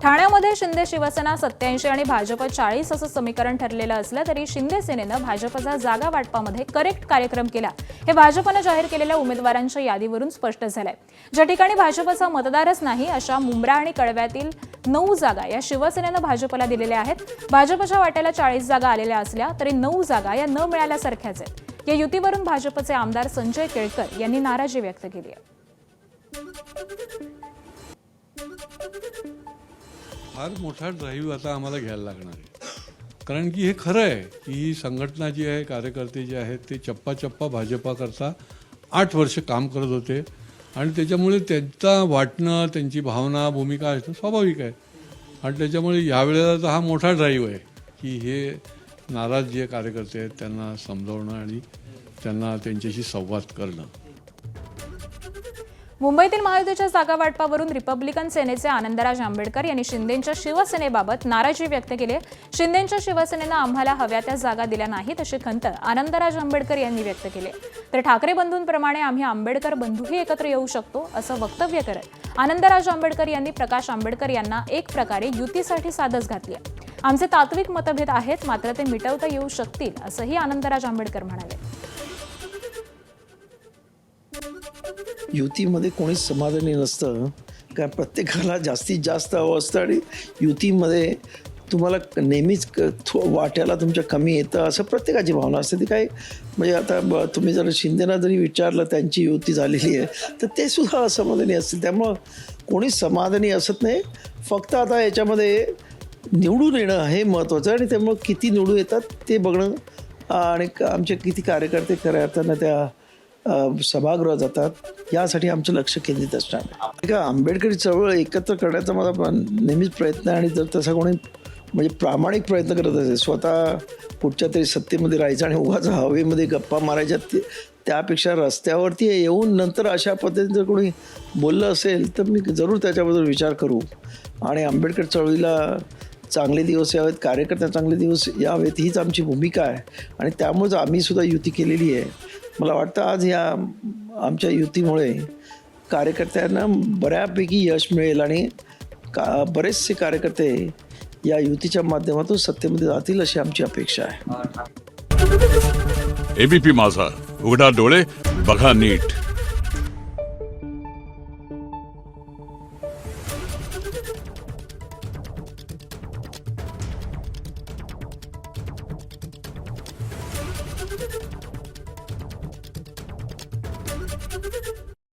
ठाण्यामध्ये शिंदे शिवसेना 87 आणि भाजप 40 असं समीकरण ठरलेलं असलं तरी शिंदे सेनेनं भाजपचा जागा वाटपामध्ये करेक्ट कार्यक्रम केला, हे भाजपनं जाहीर केलेल्या उमेदवारांच्या यादीवरून स्पष्ट झालंय। ज्या ठिकाणी भाजपचा मतदारच नाही अशा मुंब्रा आणि कळव्यातील 9 जागा या शिवसेनेनं भाजपला दिलेल्या आहेत। भाजपच्या वाट्याला 40 जागा आलेल्या असल्या तरी 9 जागा या न मिळाल्यासारख्याच आहेत। या युतीवरून भाजपचे आमदार संजय केळकर यांनी नाराजी व्यक्त केली आहे। फार मोठा ड्राईव्ह आता आम्हाला घ्यायला लागणार आहे, कारण की हे खरं आहे की ही संघटना जी आहे, कार्यकर्ते जे आहेत ते चप्पा भाजपाकरता 8 वर्ष काम करत होते आणि त्याच्यामुळे त्यांचा वाटणं, त्यांची भावना, भूमिका असणं स्वाभाविक आहे आणि त्याच्यामुळे यावेळेला तर हा मोठा ड्राईव्ह आहे की हे नाराज जे कार्यकर्ते आहेत त्यांना समजावणं आणि त्यांना त्यांच्याशी संवाद करणं। मुंबईतील महायुतीच्या जागा वाटपावरून रिपब्लिकन सेनेचे आनंदराज आंबेडकर यांनी शिंदेंच्या शिवसेनेबाबत नाराजी व्यक्त केली आहे। शिंदेंच्या शिवसेनेनं आम्हाला हव्या त्या जागा दिल्या नाहीत अशी खंत आनंदराज आंबेडकर यांनी व्यक्त केली। तर ठाकरे बंधूंप्रमाणे आम्ही आंबेडकर बंधूही एकत्र येऊ शकतो असं वक्तव्य करत आनंदराज आंबेडकर यांनी प्रकाश आंबेडकर यांना एक प्रकारे युतीसाठी सादच घातली आहे। आमचे तात्विक मतभेद आहेत, मात्र ते मिटवता येऊ शकतील असंही आनंदराज आंबेडकर म्हणाले। युतीमध्ये कोणीच समाधानी नसतं, कारण प्रत्येकाला जास्तीत जास्त हवं असतं आणि युतीमध्ये तुम्हाला नेहमीच वाट्याला तुमच्या कमी येतं असं प्रत्येकाची भावना असते। ती काय म्हणजे आता तुम्ही जर शिंदेना जरी विचारलं त्यांची युती झालेली आहे तर ते सुद्धा असमाधानी असतील, त्यामुळं कोणीच समाधानी असत नाही। फक्त आता याच्यामध्ये निवडून येणं हे महत्त्वाचं आहे आणि त्यामुळं किती निवडून येतात ते बघणं आणि आमचे किती कार्यकर्ते खऱ्या अर्थानं त्या सभागृहात जातात यासाठी आमचं लक्ष केंद्रित असणार आहे। का आंबेडकरी चळवळ एकत्र करण्याचा माझा नेहमीच प्रयत्न आहे आणि जर तसा कोणी म्हणजे प्रामाणिक प्रयत्न करत असेल, स्वतः कुठच्या तरी सत्तेमध्ये राहायचं आणि उगाच हवेमध्ये गप्पा मारायच्या त्यापेक्षा रस्त्यावरती येऊन नंतर अशा पद्धतीने जर कोणी बोललं असेल तर मी जरूर त्याच्याबद्दल विचार करू आणि आंबेडकर चळवळीला चांगले दिवस यावेत, कार्यकर्त्यांना चांगले दिवस यावेत हीच आमची भूमिका आहे आणि त्यामुळेच आम्ही सुद्धा युती केलेली आहे। मला वाटतं आज या आमच्या युतीमुळे कार्यकर्त्यांना बऱ्यापैकी यश मिळेल आणि बरेचसे कार्यकर्ते या युतीच्या माध्यमातून सत्तेमध्ये जातील अशी आमची अपेक्षा आहे। एबीपी माझा, उघडा डोळे बघा नीट।